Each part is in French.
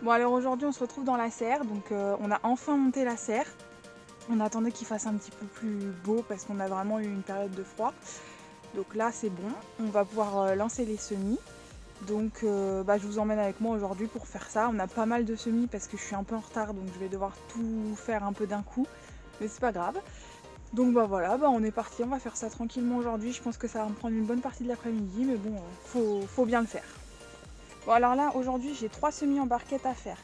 Bon alors aujourd'hui on se retrouve dans la serre, donc on a enfin monté la serre. On attendait qu'il fasse un petit peu plus beau parce qu'on a vraiment eu une période de froid. Donc là c'est bon, on va pouvoir lancer les semis. Donc je vous emmène avec moi aujourd'hui pour faire ça. On a pas mal de semis parce que je suis un peu en retard, donc je vais devoir tout faire un peu d'un coup. Mais c'est pas grave. Donc voilà, on est parti, on va faire ça tranquillement aujourd'hui. Je pense que ça va me prendre une bonne partie de l'après-midi, mais bon, faut bien le faire. Bon alors là aujourd'hui j'ai 3 semis en barquette à faire.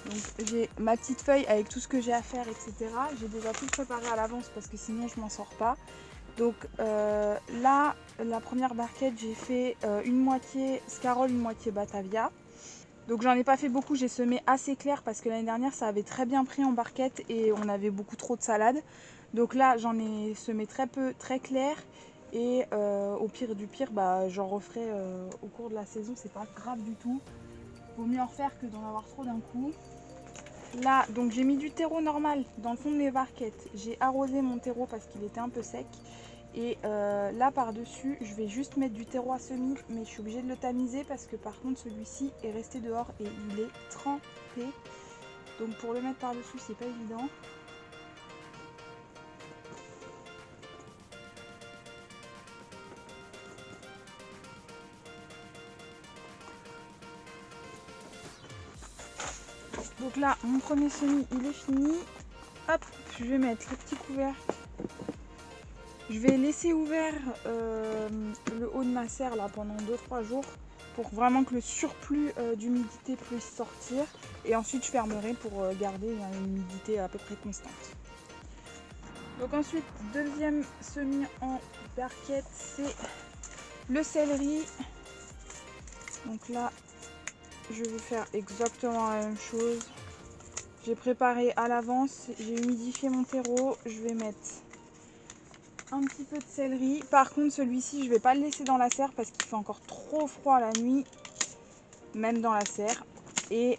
Donc j'ai ma petite feuille avec tout ce que j'ai à faire, etc. J'ai déjà tout préparé à l'avance parce que sinon je m'en sors pas. Donc là, la première barquette, j'ai fait une moitié Scarole, une moitié Batavia. Donc j'en ai pas fait beaucoup, j'ai semé assez clair parce que l'année dernière ça avait très bien pris en barquette et on avait beaucoup trop de salade. Donc là j'en ai semé très peu, très clair. Et au pire du pire, j'en referai au cours de la saison, c'est pas grave du tout. Vaut mieux en refaire que d'en avoir trop d'un coup. Là, donc j'ai mis du terreau normal dans le fond de mes barquettes. J'ai arrosé mon terreau parce qu'il était un peu sec. Et là par-dessus, je vais juste mettre du terreau à semis, mais je suis obligée de le tamiser parce que par contre celui-ci est resté dehors et il est trempé. Donc pour le mettre par-dessus, c'est pas évident. Donc là, mon premier semis, il est fini. Hop, je vais mettre le petit couvercle. Je vais laisser ouvert le haut de ma serre là pendant 2-3 jours pour vraiment que le surplus d'humidité puisse sortir. Et ensuite, je fermerai pour garder une humidité à peu près constante. Donc ensuite, deuxième semis en barquette, c'est le céleri. Donc là, je vais faire exactement la même chose. J'ai préparé à l'avance, j'ai humidifié mon terreau. Je vais mettre un petit peu de céleri. Par contre, celui-ci, je vais pas le laisser dans la serre parce qu'il fait encore trop froid la nuit, même dans la serre. Et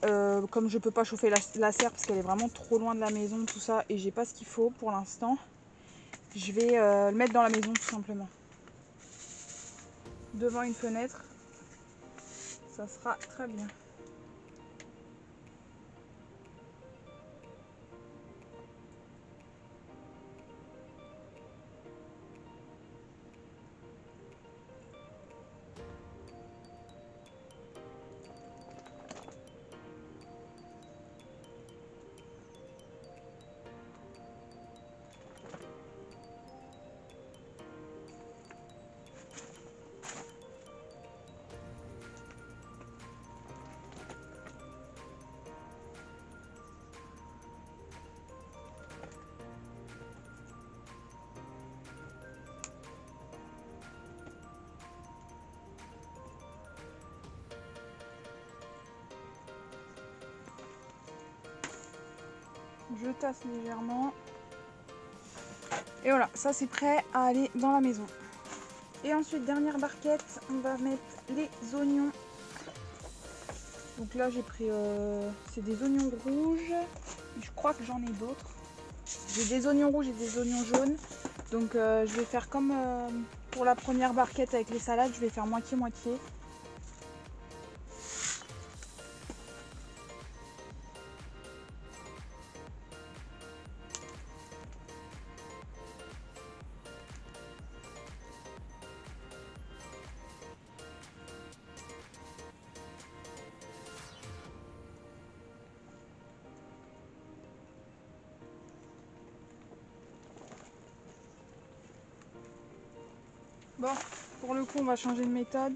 comme je peux pas chauffer la serre parce qu'elle est vraiment trop loin de la maison, tout ça, et j'ai pas ce qu'il faut pour l'instant, je vais le mettre dans la maison tout simplement. Devant une fenêtre, ça sera très bien. Je tasse légèrement. Et voilà, ça c'est prêt à aller dans la maison. Et ensuite, dernière barquette, on va mettre les oignons. Donc là j'ai pris, c'est des oignons rouges. Je crois que j'en ai d'autres. J'ai des oignons rouges et des oignons jaunes. Donc je vais faire comme pour la première barquette avec les salades, je vais faire moitié-moitié. Bon, pour le coup, on va changer de méthode.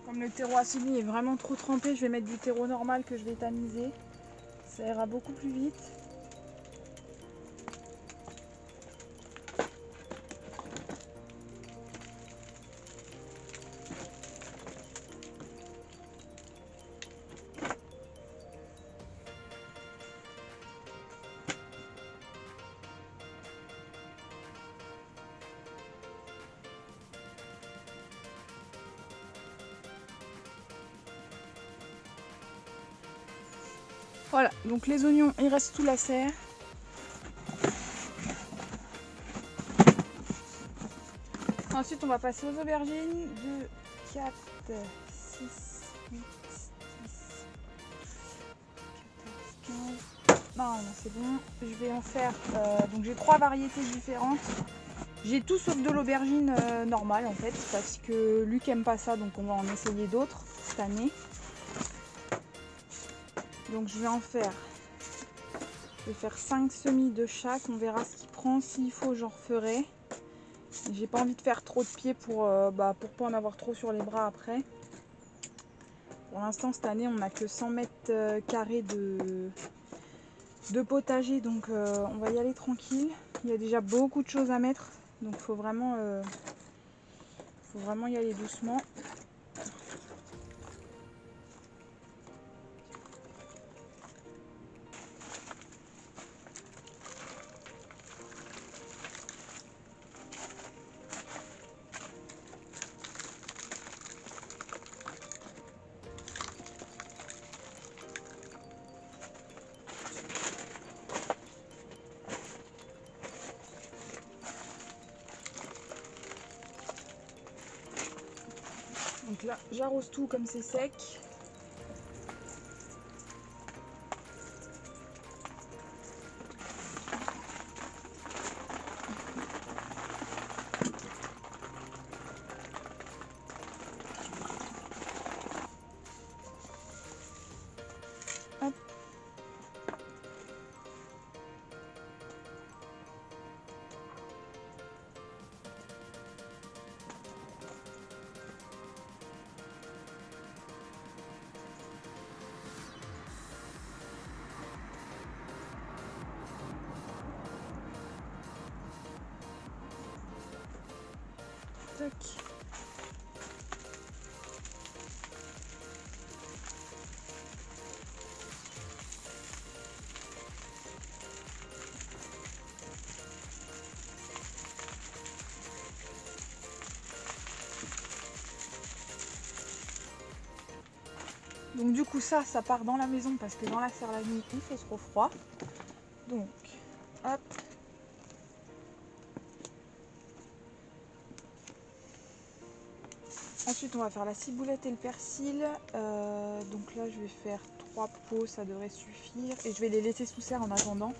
Comme le terreau à semis est vraiment trop trempé, je vais mettre du terreau normal que je vais tamiser. Ça ira beaucoup plus vite. Voilà, donc les oignons, il reste tout la serre. Ensuite, on va passer aux aubergines. 2, 4, 6, 8, 10, Non, c'est bon. Je vais en faire. Donc j'ai 3 variétés différentes. J'ai tout sauf de l'aubergine normale en fait, parce que Luc aime pas ça, donc on va en essayer d'autres cette année. Donc je vais en faire. Je vais faire 5 semis de chaque. On verra ce qu'il prend. S'il faut, j'en referai. J'ai pas envie de faire trop de pieds pour pas en avoir trop sur les bras après. Pour l'instant, cette année, on n'a que 100 mètres carrés de potager, donc on va y aller tranquille. Il y a déjà beaucoup de choses à mettre, donc il faut vraiment y aller doucement. Donc là, j'arrose tout comme c'est sec. Hop. Tac. Donc du coup ça part dans la maison parce que dans la serre la nuit il fait trop froid. Donc hop. Ensuite on va faire la ciboulette et le persil. Donc là je vais faire 3 pots, ça devrait suffire. Et je vais les laisser sous serre en attendant.